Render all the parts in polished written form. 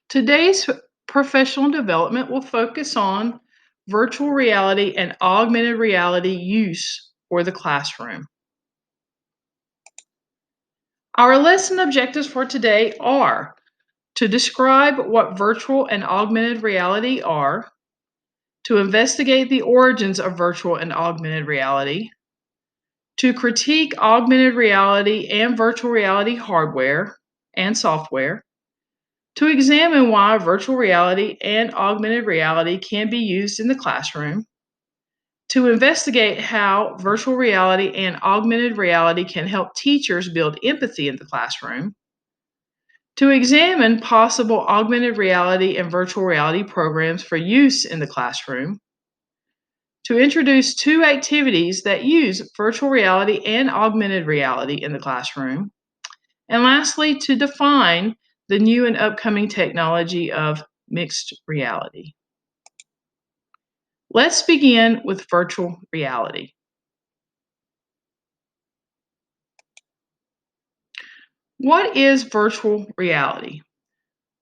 Today's professional development will focus on virtual reality and augmented reality use for the classroom. Our lesson objectives for today are to describe what virtual and augmented reality are, to investigate the origins of virtual and augmented reality, to critique augmented reality and virtual reality hardware and software, to examine why virtual reality and augmented reality can be used in the classroom, to investigate how virtual reality and augmented reality can help teachers build empathy in the classroom, to examine possible augmented reality and virtual reality programs for use in the classroom, to introduce two activities that use virtual reality and augmented reality in the classroom, and lastly, to define the new and upcoming technology of mixed reality. Let's begin with virtual reality. What is virtual reality?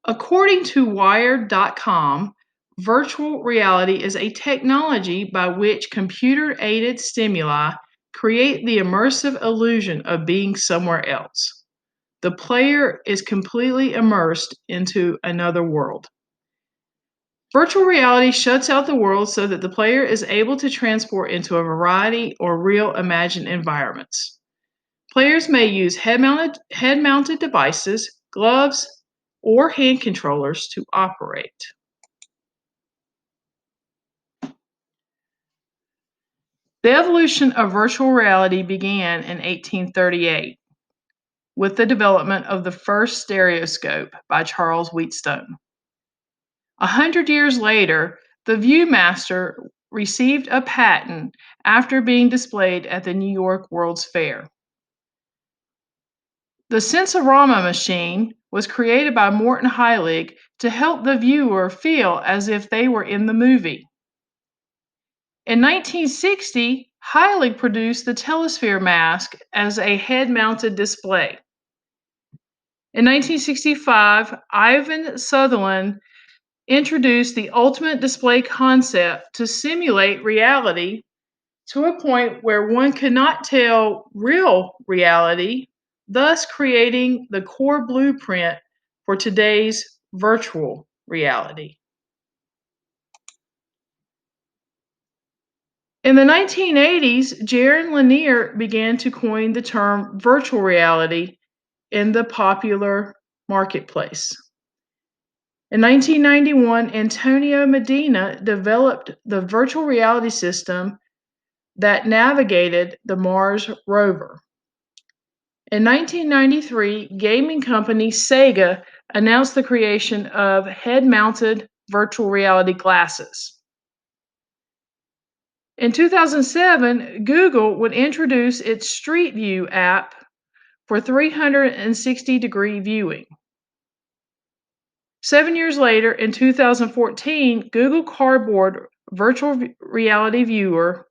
According to Wired.com, virtual reality is a technology by which computer-aided stimuli create the immersive illusion of being somewhere else. The player is completely immersed into another world. Virtual reality shuts out the world so that the player is able to transport into a variety or real imagined environments. Players may use head-mounted devices, gloves, or hand controllers to operate. The evolution of virtual reality began in 1838 with the development of the first stereoscope by Charles Wheatstone. 100 years later, the ViewMaster received a patent after being displayed at the New York World's Fair. The Sensorama machine was created by Morton Heilig to help the viewer feel as if they were in the movie. In 1960, Heilig produced the Telesphere mask as a head-mounted display. In 1965, Ivan Sutherland introduced the ultimate display concept to simulate reality to a point where one could not tell real reality, thus creating the core blueprint for today's virtual reality. In the 1980s, Jaron Lanier began to coin the term virtual reality in the popular marketplace. In 1991, Antonio Medina developed the virtual reality system that navigated the Mars rover. In 1993, gaming company Sega announced the creation of head-mounted virtual reality glasses. In 2007, Google would introduce its Street View app for 360-degree viewing. 7 years later, in 2014, Google Cardboard virtual reality viewer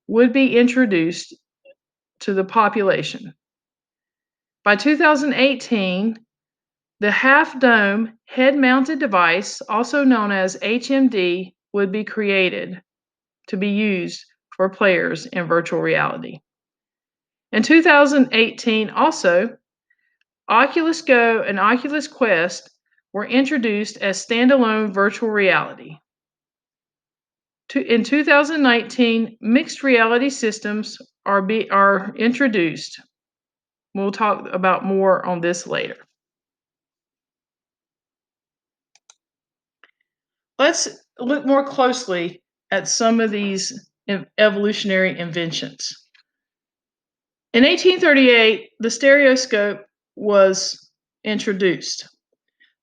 would be introduced to the population. By 2018, the half-dome head-mounted device, also known as HMD, would be created to be used for players in virtual reality. In 2018, also, Oculus Go and Oculus Quest were introduced as standalone virtual reality. In 2019, mixed reality systems are introduced. We'll talk about more on this later. Let's look more closely at some of these evolutionary inventions. In 1838, the stereoscope was introduced.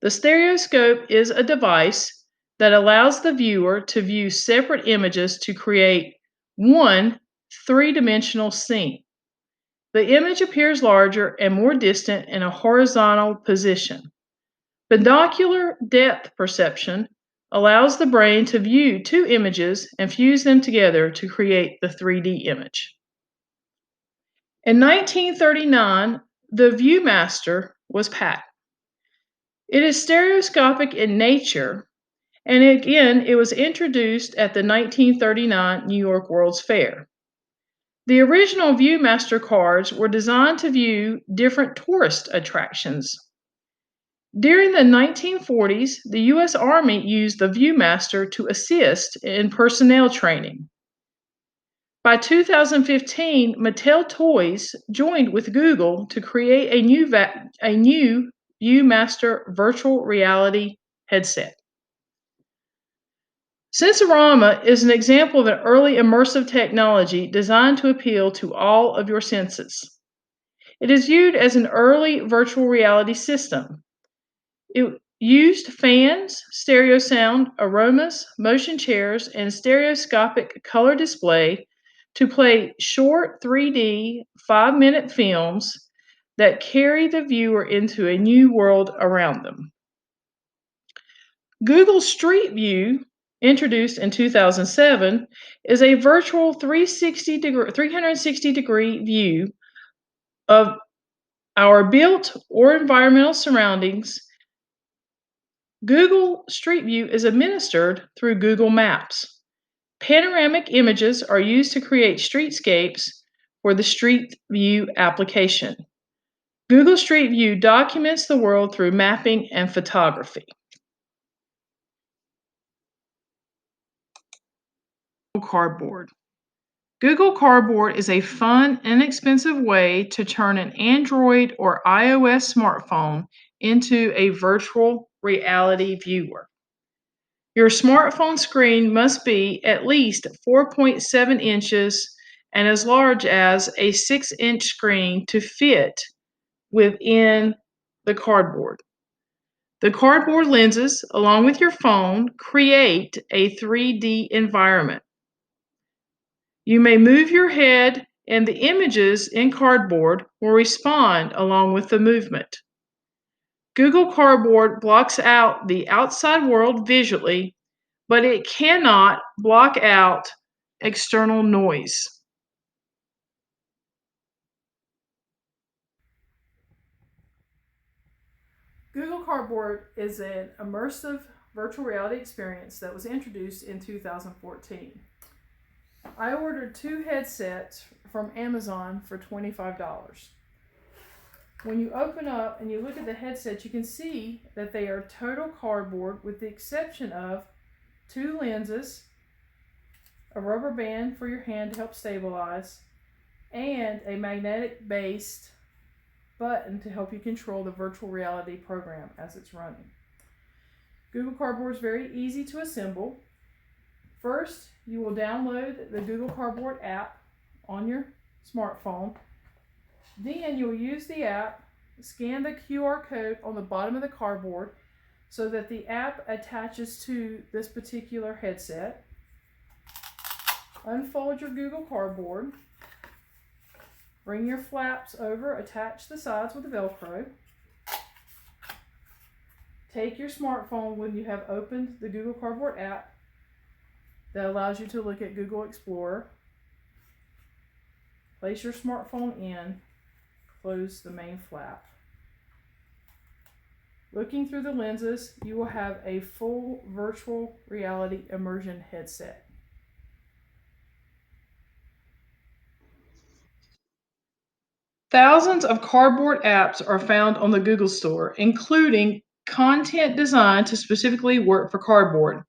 The stereoscope is a device that allows the viewer to view separate images to create one three-dimensional scene. The image appears larger and more distant in a horizontal position. Binocular depth perception allows the brain to view two images and fuse them together to create the 3D image. In 1939, the ViewMaster was patented. It is stereoscopic in nature, and again, it was introduced at the 1939 New York World's Fair. The original Viewmaster cards were designed to view different tourist attractions. During the 1940s, the U.S. Army used the Viewmaster to assist in personnel training. By 2015, Mattel Toys joined with Google to create a new Viewmaster virtual reality headset. Sensorama is an example of an early immersive technology designed to appeal to all of your senses. It is viewed as an early virtual reality system. It used fans, stereo sound, aromas, motion chairs, and stereoscopic color display to play short 3D 5-minute films that carry the viewer into a new world around them. Google Street View, introduced in 2007, is a virtual 360-degree view of our built or environmental surroundings. Google Street View is administered through Google Maps. Panoramic images are used to create streetscapes for the Street View application. Google Street View documents the world through mapping and photography. Cardboard. Google Cardboard is a fun, inexpensive way to turn an Android or iOS smartphone into a virtual reality viewer. Your smartphone screen must be at least 4.7 inches and as large as a 6-inch screen to fit within the cardboard. The cardboard lenses, along with your phone, create a 3D environment. You may move your head, and the images in cardboard will respond along with the movement. Google Cardboard blocks out the outside world visually, but it cannot block out external noise. Google Cardboard is an immersive virtual reality experience that was introduced in 2014. I ordered 2 headsets from Amazon for $25. When you open up and you look at the headsets, you can see that they are total cardboard with the exception of 2 lenses, a rubber band for your hand to help stabilize, and a magnetic-based button to help you control the virtual reality program as it's running. Google Cardboard is very easy to assemble. First, you will download the Google Cardboard app on your smartphone. Then you'll use the app, scan the QR code on the bottom of the cardboard so that the app attaches to this particular headset. Unfold your Google Cardboard. Bring your flaps over, attach the sides with the Velcro. Take your smartphone when you have opened the Google Cardboard app that allows you to look at Google Explorer. Place your smartphone in, close the main flap. Looking through the lenses, you will have a full virtual reality immersion headset. Thousands of cardboard apps are found on the Google Store, including content designed to specifically work for cardboard.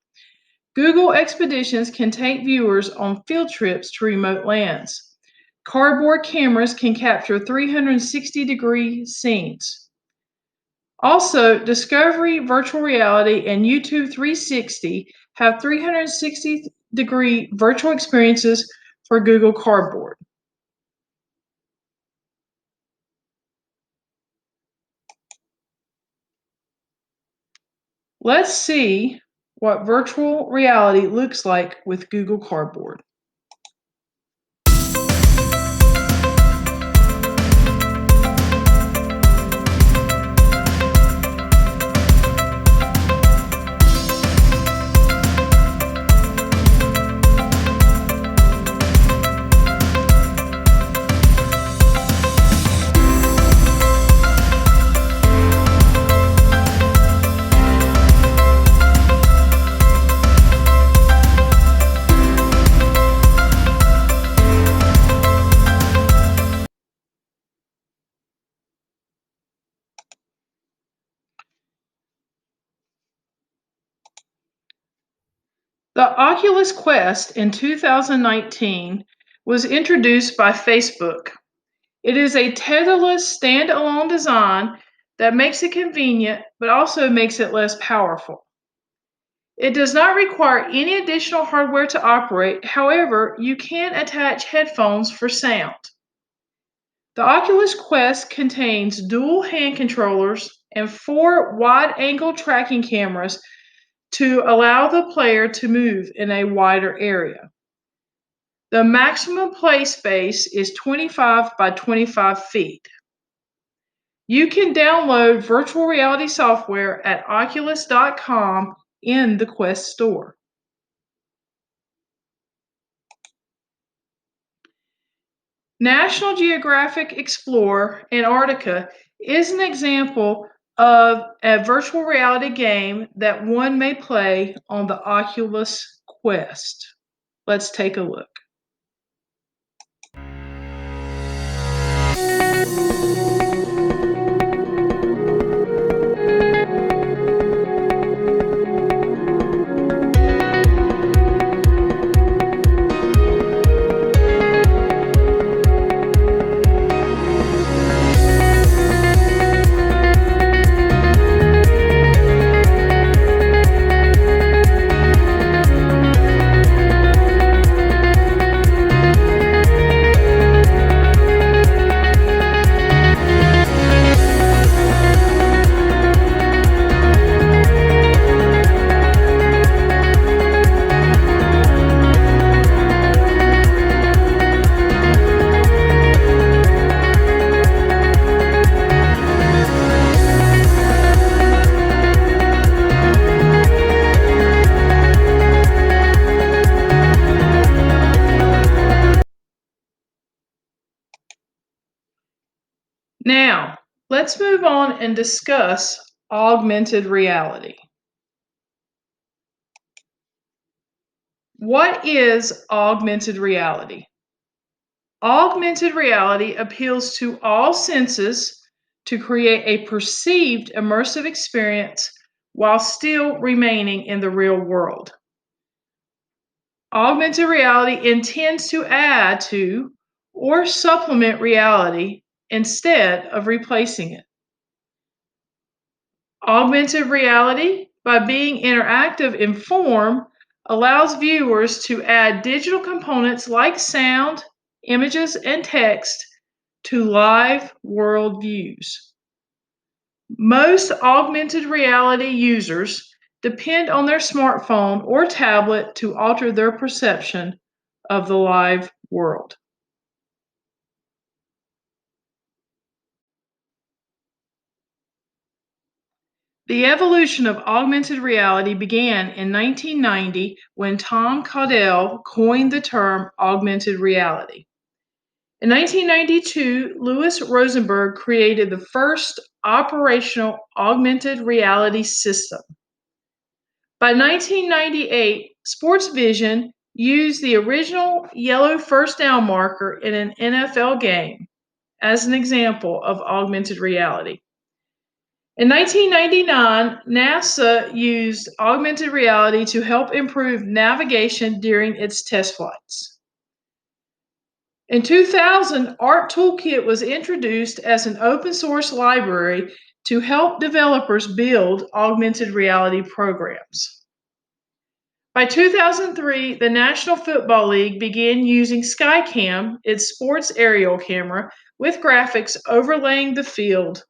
Google Expeditions can take viewers on field trips to remote lands. Cardboard cameras can capture 360-degree scenes. Also, Discovery Virtual Reality and YouTube 360 have 360-degree virtual experiences for Google Cardboard. Let's see what virtual reality looks like with Google Cardboard. The Oculus Quest in 2019 was introduced by Facebook. It is a tetherless standalone design that makes it convenient but also makes it less powerful. It does not require any additional hardware to operate. However, you can attach headphones for sound. The Oculus Quest contains dual hand controllers and 4 wide-angle tracking cameras to allow the player to move in a wider area. The maximum play space is 25 by 25 feet. You can download virtual reality software at oculus.com in the Quest store. National Geographic Explorer Antarctica is an example of a virtual reality game that one may play on the Oculus Quest. Let's take a look. Now, let's move on and discuss augmented reality. What is augmented reality? Augmented reality appeals to all senses to create a perceived immersive experience while still remaining in the real world. Augmented reality intends to add to or supplement reality instead of replacing it. Augmented reality, by being interactive in form, allows viewers to add digital components like sound, images, and text to live world views. Most augmented reality users depend on their smartphone or tablet to alter their perception of the live world. The evolution of augmented reality began in 1990 when Tom Caudell coined the term augmented reality. In 1992, Louis Rosenberg created the first operational augmented reality system. By 1998, Sports Vision used the original yellow first down marker in an NFL game as an example of augmented reality. In 1999, NASA used augmented reality to help improve navigation during its test flights. In 2000, Art Toolkit was introduced as an open source library to help developers build augmented reality programs. By 2003, the National Football League began using Skycam, its sports aerial camera, with graphics overlaying the field.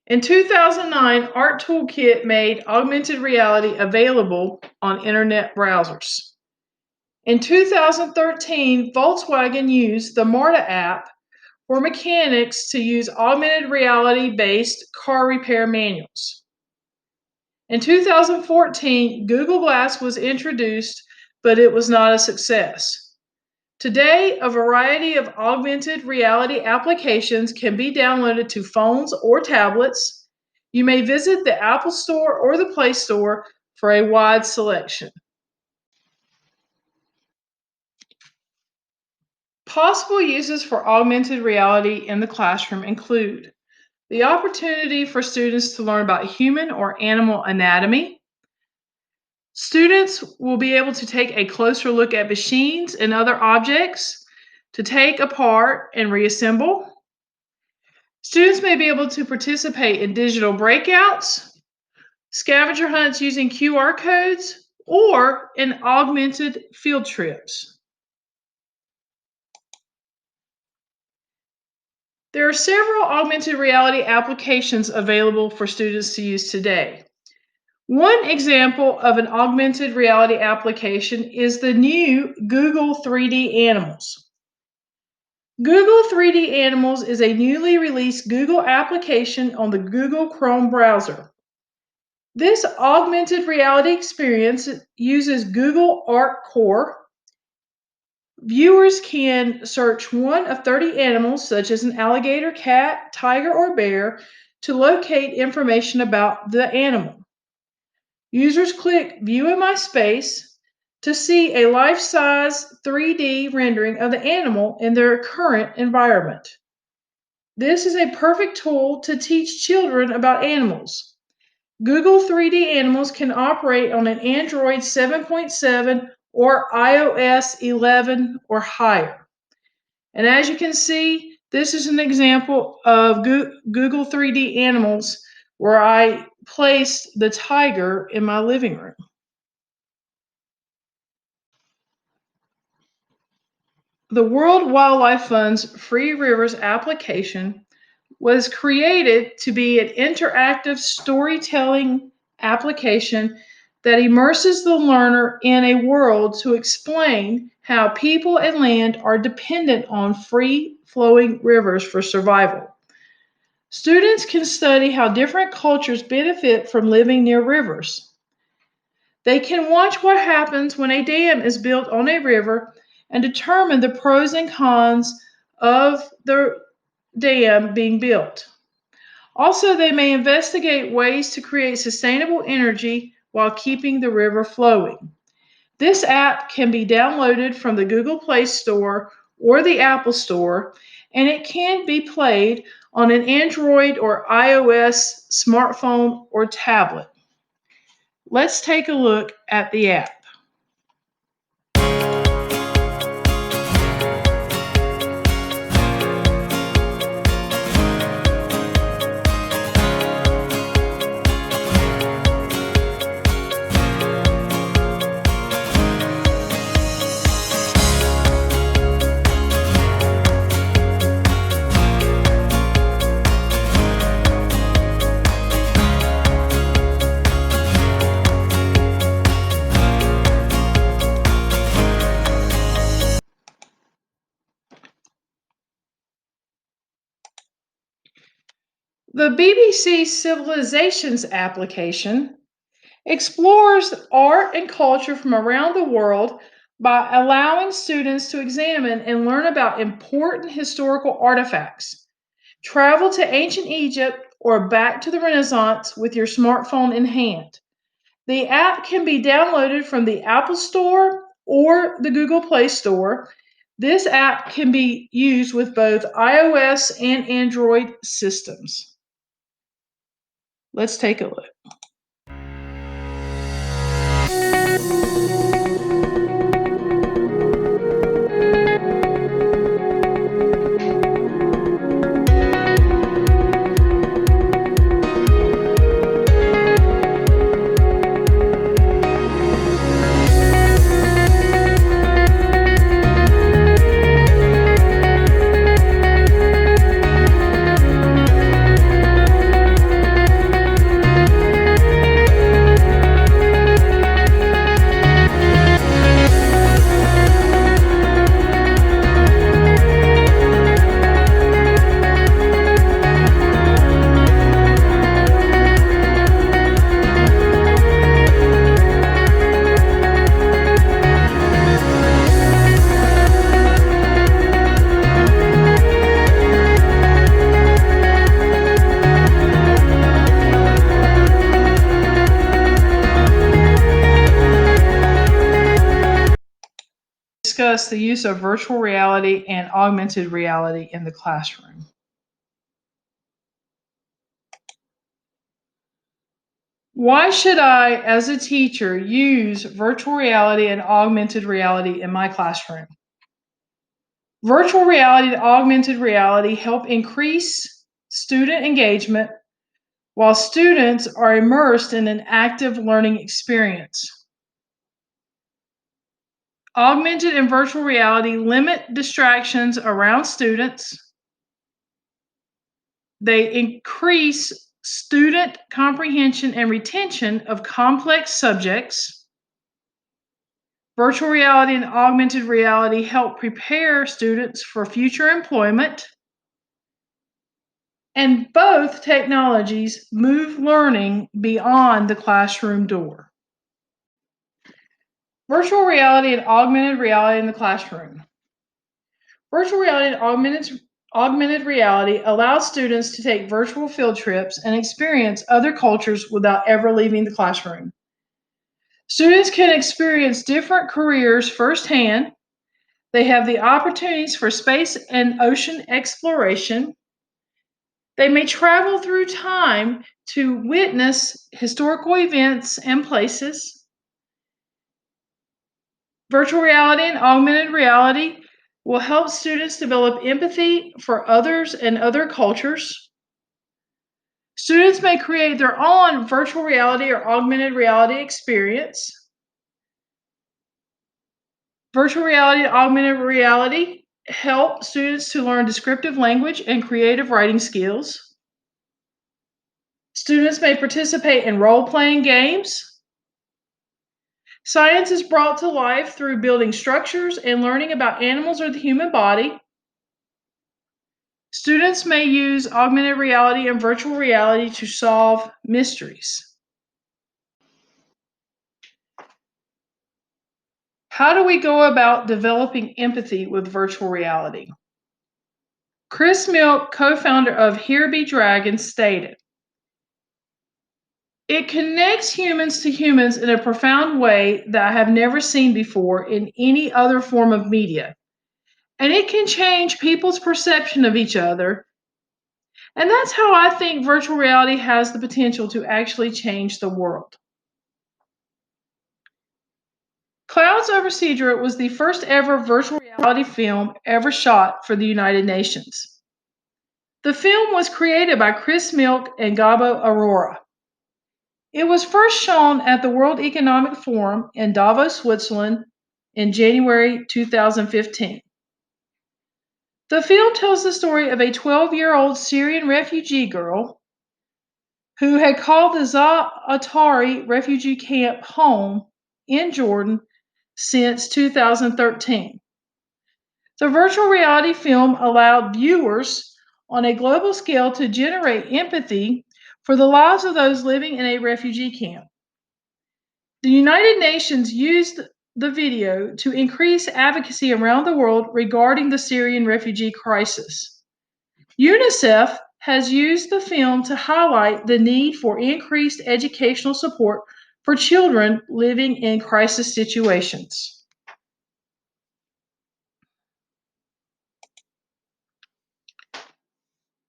In 2009, Art Toolkit made augmented reality available on internet browsers. In 2013, Volkswagen used the MARTA app for mechanics to use augmented reality-based car repair manuals. In 2014, Google Glass was introduced, but it was not a success. Today, a variety of augmented reality applications can be downloaded to phones or tablets. You may visit the Apple Store or the Play Store for a wide selection. Possible uses for augmented reality in the classroom include the opportunity for students to learn about human or animal anatomy. Students will be able to take a closer look at machines and other objects to take apart and reassemble. Students may be able to participate in digital breakouts, scavenger hunts using QR codes, or in augmented field trips. There are several augmented reality applications available for students to use today. One example of an augmented reality application is the new Google 3D Animals. Google 3D Animals is a newly released Google application on the Google Chrome browser. This augmented reality experience uses Google Art Core. Viewers can search one of 30 animals, such as an alligator, cat, tiger, or bear, to locate information about the animal. Users click View in My Space to see a life-size 3D rendering of the animal in their current environment. This is a perfect tool to teach children about animals. Google 3D Animals can operate on an Android 7.7 or iOS 11 or higher. And as you can see, this is an example of Google 3D Animals where I placed the tiger in my living room. The World Wildlife Fund's Free Rivers application was created to be an interactive storytelling application that immerses the learner in a world to explain how people and land are dependent on free flowing rivers for survival. Students can study how different cultures benefit from living near rivers. They can watch what happens when a dam is built on a river and determine the pros and cons of the dam being built. Also, they may investigate ways to create sustainable energy while keeping the river flowing. This app can be downloaded from the Google Play Store or the Apple Store, and it can be played on an Android or iOS smartphone or tablet. Let's take a look at the app. The BBC Civilizations application explores art and culture from around the world by allowing students to examine and learn about important historical artifacts. Travel to ancient Egypt or back to the Renaissance with your smartphone in hand. The app can be downloaded from the Apple Store or the Google Play Store. This app can be used with both iOS and Android systems. Let's take a look. Discuss the use of virtual reality and augmented reality in the classroom. Why should I, as a teacher, use virtual reality and augmented reality in my classroom? Virtual reality and augmented reality help increase student engagement while students are immersed in an active learning experience. Augmented and virtual reality limit distractions around students. They increase student comprehension and retention of complex subjects. Virtual reality and augmented reality help prepare students for future employment. And both technologies move learning beyond the classroom door. Virtual reality and augmented reality in the classroom. Virtual reality and augmented reality allows students to take virtual field trips and experience other cultures without ever leaving the classroom. Students can experience different careers firsthand. They have the opportunities for space and ocean exploration. They may travel through time to witness historical events and places. Virtual reality and augmented reality will help students develop empathy for others and other cultures. Students may create their own virtual reality or augmented reality experience. Virtual reality and augmented reality help students to learn descriptive language and creative writing skills. Students may participate in role-playing games. Science is brought to life through building structures and learning about animals or the human body. Students may use augmented reality and virtual reality to solve mysteries. How do we go about developing empathy with virtual reality? Chris Milk, co-founder of Here Be Dragons, stated, "It connects humans to humans in a profound way that I have never seen before in any other form of media. And it can change people's perception of each other. And that's how I think virtual reality has the potential to actually change the world." Clouds Over Cedar was the first ever virtual reality film ever shot for the United Nations. The film was created by Chris Milk and Gabo Aurora. It was first shown at the World Economic Forum in Davos, Switzerland in January 2015. The film tells the story of a 12-year-old Syrian refugee girl who had called the Za'atari refugee camp home in Jordan since 2013. The virtual reality film allowed viewers on a global scale to generate empathy for the lives of those living in a refugee camp. The United Nations used the video to increase advocacy around the world regarding the Syrian refugee crisis. UNICEF has used the film to highlight the need for increased educational support for children living in crisis situations.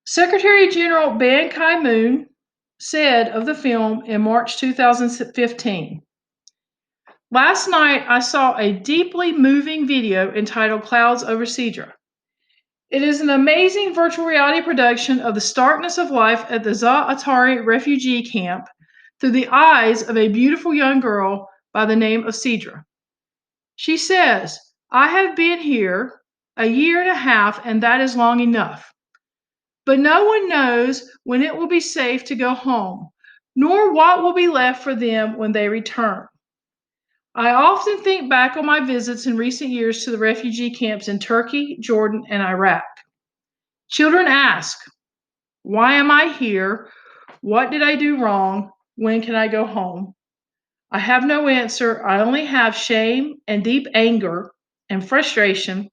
Secretary General Ban Ki-moon said of the film in March 2015, "Last night I saw a deeply moving video entitled Clouds Over Cedar. It is an amazing virtual reality production of the starkness of life at the Za'atari refugee camp through the eyes of a beautiful young girl by the name of Cedra. She says, 'I have been here a year and a half, and that is long enough. But no one knows when it will be safe to go home, nor what will be left for them when they return. I often think back on my visits in recent years to the refugee camps in Turkey, Jordan, and Iraq. Children ask, why am I here? What did I do wrong? When can I go home? I have no answer. I only have shame and deep anger and frustration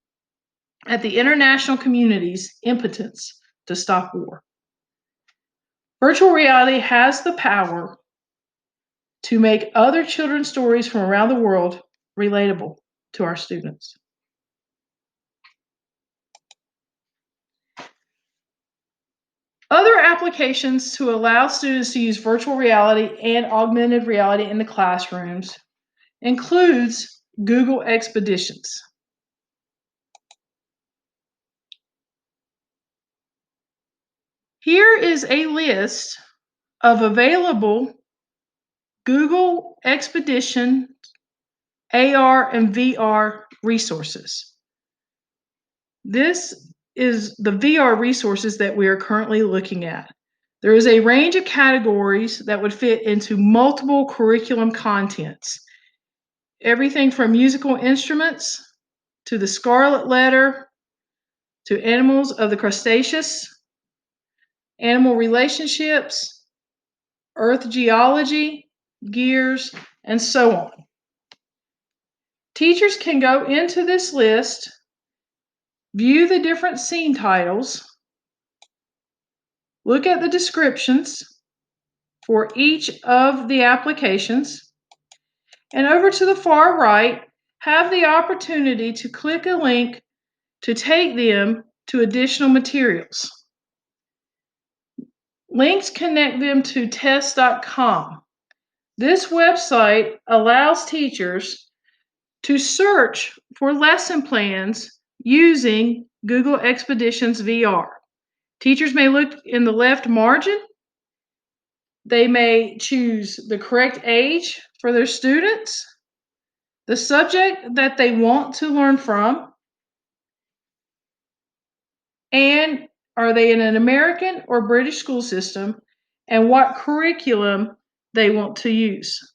at the international community's impotence to stop war.' Virtual reality has the power to make other children's stories from around the world relatable to our students." Other applications to allow students to use virtual reality and augmented reality in the classrooms includes Google Expeditions. Here is a list of available Google Expedition AR and VR resources. This is the VR resources that we are currently looking at. There is a range of categories that would fit into multiple curriculum contents. Everything from musical instruments to the scarlet letter to animals of the crustaceous, animal relationships, earth geology, gears, and so on. Teachers can go into this list, view the different scene titles, look at the descriptions for each of the applications, and over to the far right, have the opportunity to click a link to take them to additional materials. Links connect them to test.com. This website allows teachers to search for lesson plans using Google Expeditions VR. Teachers may look in the left margin. They may choose the correct age for their students, the subject that they want to learn from, and are they in an American or British school system, and what curriculum they want to use.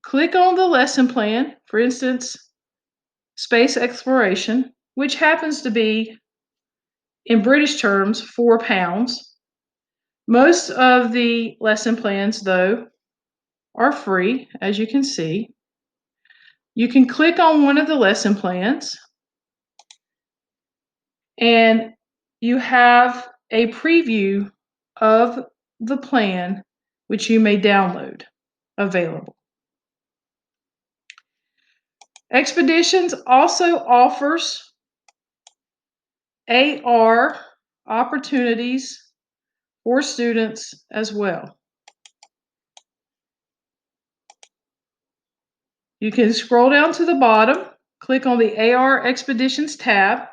Click on the lesson plan, for instance, space exploration, which happens to be, in British terms, £4. Most of the lesson plans, though, are free, as you can see. You can click on one of the lesson plans, and you have a preview of the plan, which you may download, available. Expeditions also offers AR opportunities for students as well. You can scroll down to the bottom, click on the AR Expeditions tab,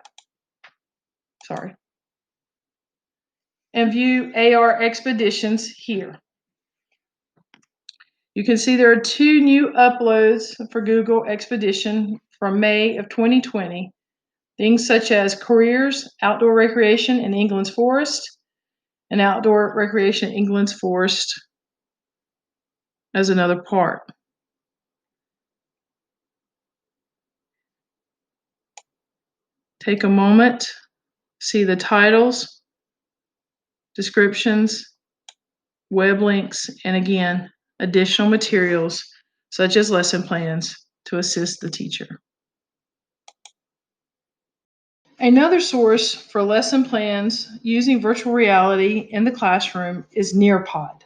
and view AR Expeditions here. You can see there are 2 new uploads for Google Expedition from May of 2020. Things such as careers, outdoor recreation in England's forest, and outdoor recreation in England's forest as another part. Take a moment, see the titles, descriptions, web links, and again, additional materials such as lesson plans to assist the teacher. Another source for lesson plans using virtual reality in the classroom is Nearpod.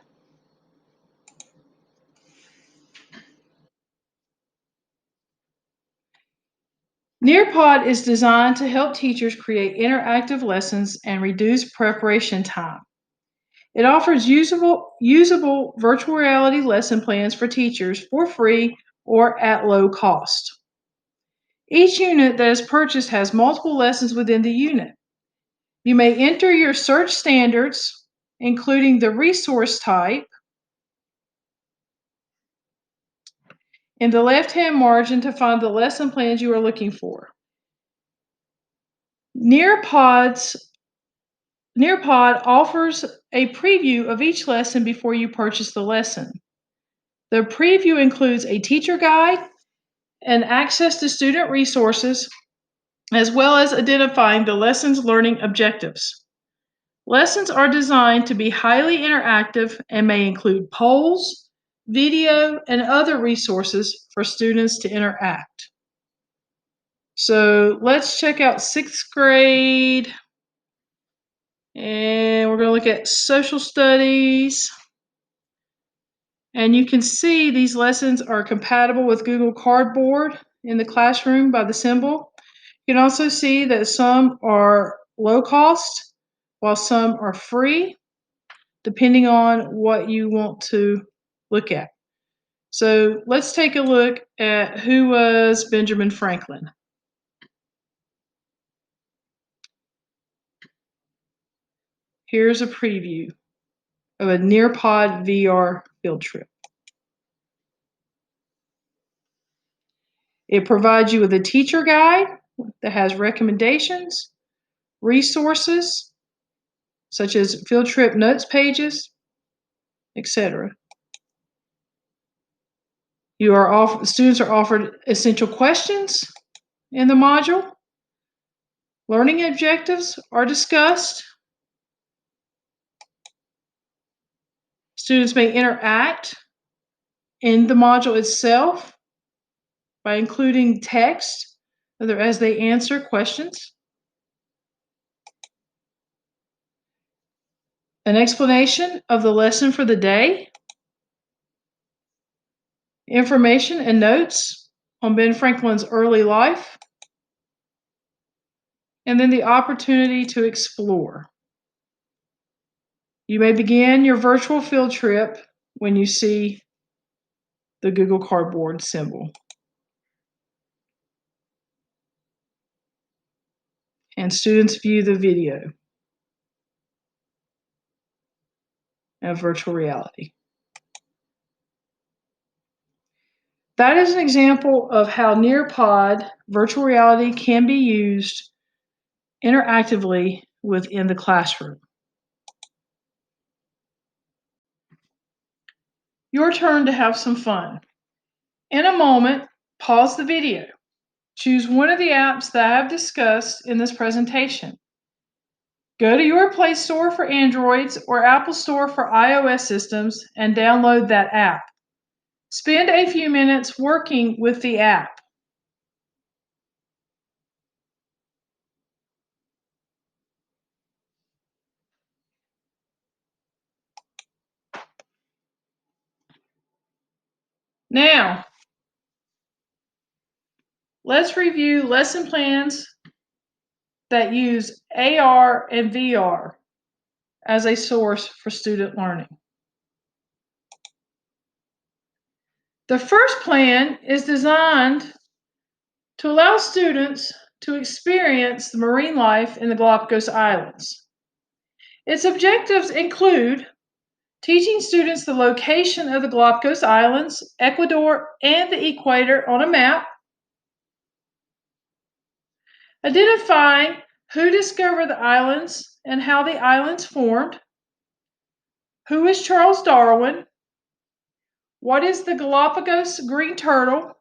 Nearpod is designed to help teachers create interactive lessons and reduce preparation time. It offers usable virtual reality lesson plans for teachers for free or at low cost. Each unit that is purchased has multiple lessons within the unit. You may enter your search standards, including the resource type, in the left-hand margin to find the lesson plans you are looking for. Nearpod offers a preview of each lesson before you purchase the lesson. The preview includes a teacher guide and access to student resources, as well as identifying the lesson's learning objectives. Lessons are designed to be highly interactive and may include polls, video, and other resources for students to interact. So let's check out 6th grade, and we're going to look at social studies. And you can see these lessons are compatible with Google Cardboard in the classroom by the symbol. You can also see that some are low cost while some are free, depending on what you want to look at. So let's take a look at who was Benjamin Franklin. Here's a preview of a Nearpod VR field trip. It provides you with a teacher guide that has recommendations, resources, such as field trip notes pages, etc. Students are offered essential questions in the module. Learning objectives are discussed. Students may interact in the module itself by including text as they answer questions. An explanation of the lesson for the day. Information and notes on Ben Franklin's early life. And then the opportunity to explore. You may begin your virtual field trip when you see the Google Cardboard symbol. And students view the video of virtual reality. That is an example of how Nearpod virtual reality can be used interactively within the classroom. Your turn to have some fun. In a moment, pause the video. Choose one of the apps that I have discussed in this presentation. Go to your Play Store for Androids or Apple Store for iOS systems and download that app. Spend a few minutes working with the app. Now, let's review lesson plans that use AR and VR as a source for student learning. The first plan is designed to allow students to experience the marine life in the Galapagos Islands. Its objectives include teaching students the location of the Galapagos Islands, Ecuador, and the equator on a map, identifying who discovered the islands and how the islands formed, who is Charles Darwin, what is the Galapagos green turtle,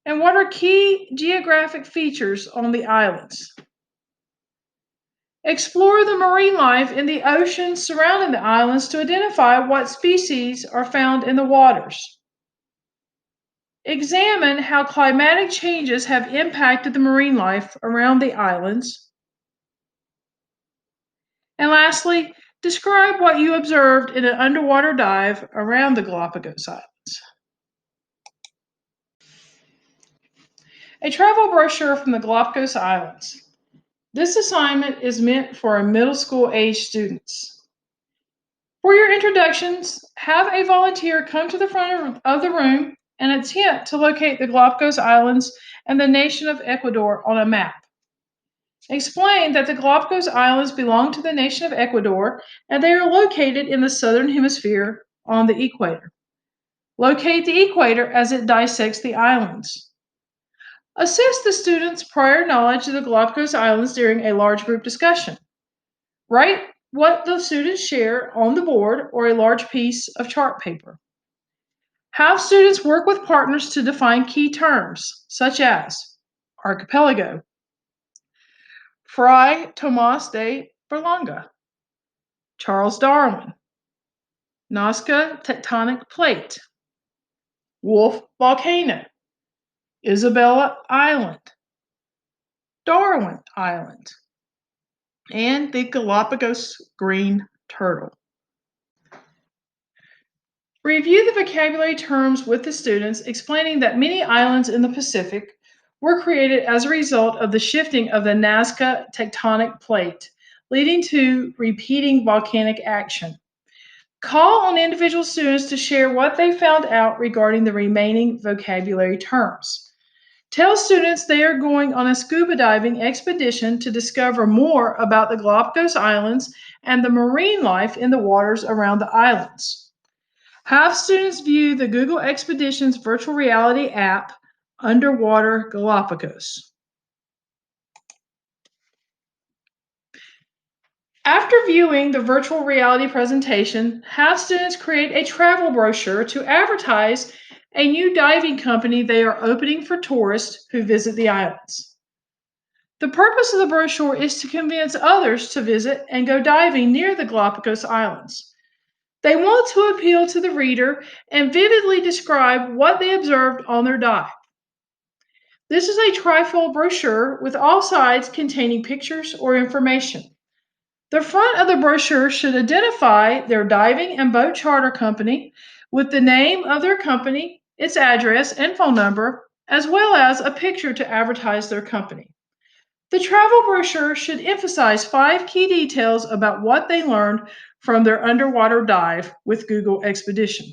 and what are key geographic features on the islands. Explore the marine life in the oceans surrounding the islands to identify what species are found in the waters. Examine how climatic changes have impacted the marine life around the islands. And lastly, describe what you observed in an underwater dive around the Galapagos Islands. A travel brochure from the Galapagos Islands. This assignment is meant for our middle school age students. For your introductions, have a volunteer come to the front of the room and attempt to locate the Galapagos Islands and the nation of Ecuador on a map. Explain that the Galapagos Islands belong to the nation of Ecuador and they are located in the southern hemisphere on the equator. Locate the equator as it dissects the islands. Assess the students' prior knowledge of the Galapagos Islands during a large group discussion. Write what the students share on the board or a large piece of chart paper. Have students work with partners to define key terms, such as archipelago, Fray Tomás de Berlanga, Charles Darwin, Nazca tectonic plate, Wolf volcano, Isabella Island, Darwin Island, and the Galapagos green turtle. Review the vocabulary terms with the students, explaining that many islands in the Pacific were created as a result of the shifting of the Nazca tectonic plate, leading to repeating volcanic action. Call on individual students to share what they found out regarding the remaining vocabulary terms. Tell students they are going on a scuba diving expedition to discover more about the Galapagos Islands and the marine life in the waters around the islands. Have students view the Google Expeditions virtual reality app, Underwater Galapagos. After viewing the virtual reality presentation, have students create a travel brochure to advertise a new diving company they are opening for tourists who visit the islands. The purpose of the brochure is to convince others to visit and go diving near the Galapagos Islands. They want to appeal to the reader and vividly describe what they observed on their dive. This is a trifold brochure with all sides containing pictures or information. The front of the brochure should identify their diving and boat charter company with the name of their company, its address, and phone number, as well as a picture to advertise their company. The travel brochure should emphasize 5 key details about what they learned from their underwater dive with Google Expedition.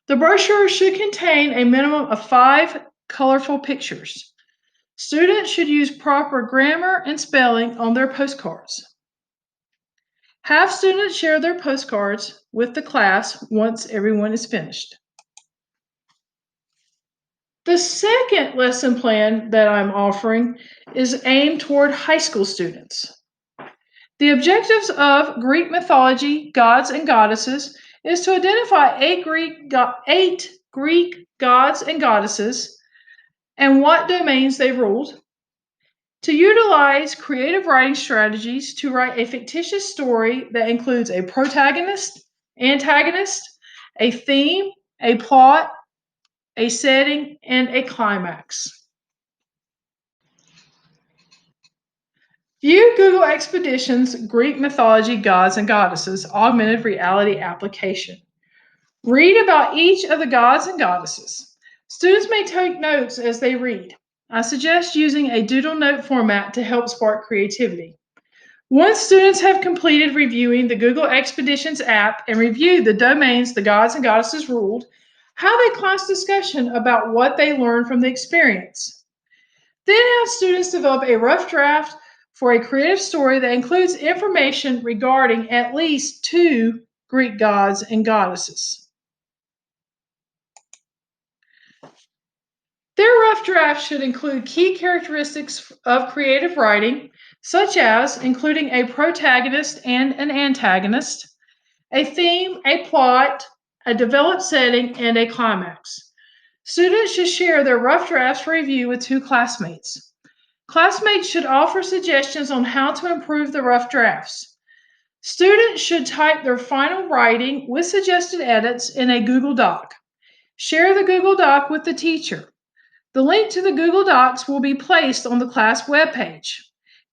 The brochure should contain a minimum of 5 colorful pictures. Students should use proper grammar and spelling on their postcards. Have students share their postcards with the class once everyone is finished. The second lesson plan that I'm offering is aimed toward high school students. The objectives of Greek mythology, gods and goddesses, is to identify 8 Greek gods and goddesses and what domains they ruled, to utilize creative writing strategies to write a fictitious story that includes a protagonist, antagonist, a theme, a plot, a setting, and a climax. View Google Expeditions Greek Mythology, Gods and Goddesses Augmented Reality application. Read about each of the gods and goddesses. Students may take notes as they read. I suggest using a doodle note format to help spark creativity. Once students have completed reviewing the Google Expeditions app and reviewed the domains the gods and goddesses ruled, have a class discussion about what they learned from the experience. Then have students develop a rough draft for a creative story that includes information regarding at least 2 Greek gods and goddesses. Their rough draft should include key characteristics of creative writing, such as including a protagonist and an antagonist, a theme, a plot, a developed setting, and a climax. Students should share their rough drafts for review with 2 classmates. Classmates should offer suggestions on how to improve the rough drafts. Students should type their final writing with suggested edits in a Google Doc. Share the Google Doc with the teacher. The link to the Google Docs will be placed on the class webpage.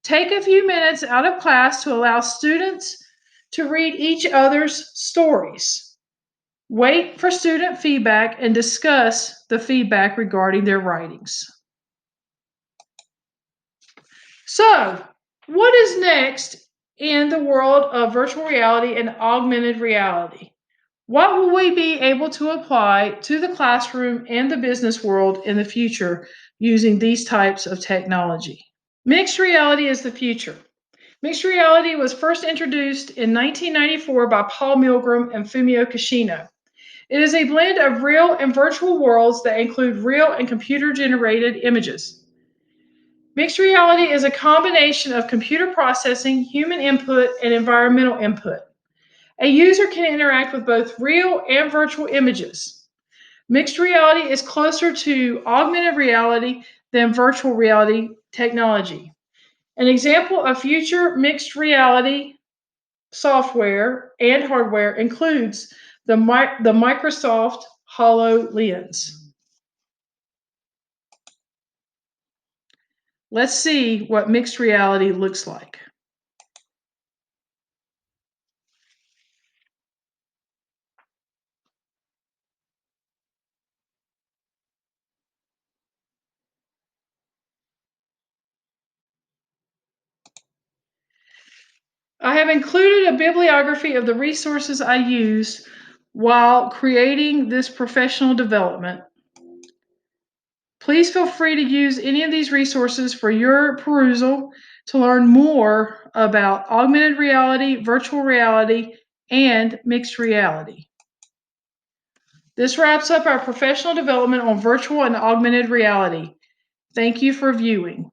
Take a few minutes out of class to allow students to read each other's stories. Wait for student feedback and discuss the feedback regarding their writings. So, what is next in the world of virtual reality and augmented reality? What will we be able to apply to the classroom and the business world in the future using these types of technology? Mixed reality is the future. Mixed reality was first introduced in 1994 by Paul Milgram and Fumio Kishino. It is a blend of real and virtual worlds that include real and computer-generated images. Mixed reality is a combination of computer processing, human input, and environmental input. A user can interact with both real and virtual images. Mixed reality is closer to augmented reality than virtual reality technology. An example of future mixed reality software and hardware includes the Microsoft HoloLens. Let's see what mixed reality looks like. I have included a bibliography of the resources I used while creating this professional development. Please feel free to use any of these resources for your perusal to learn more about augmented reality, virtual reality, and mixed reality. This wraps up our professional development on virtual and augmented reality. Thank you for viewing.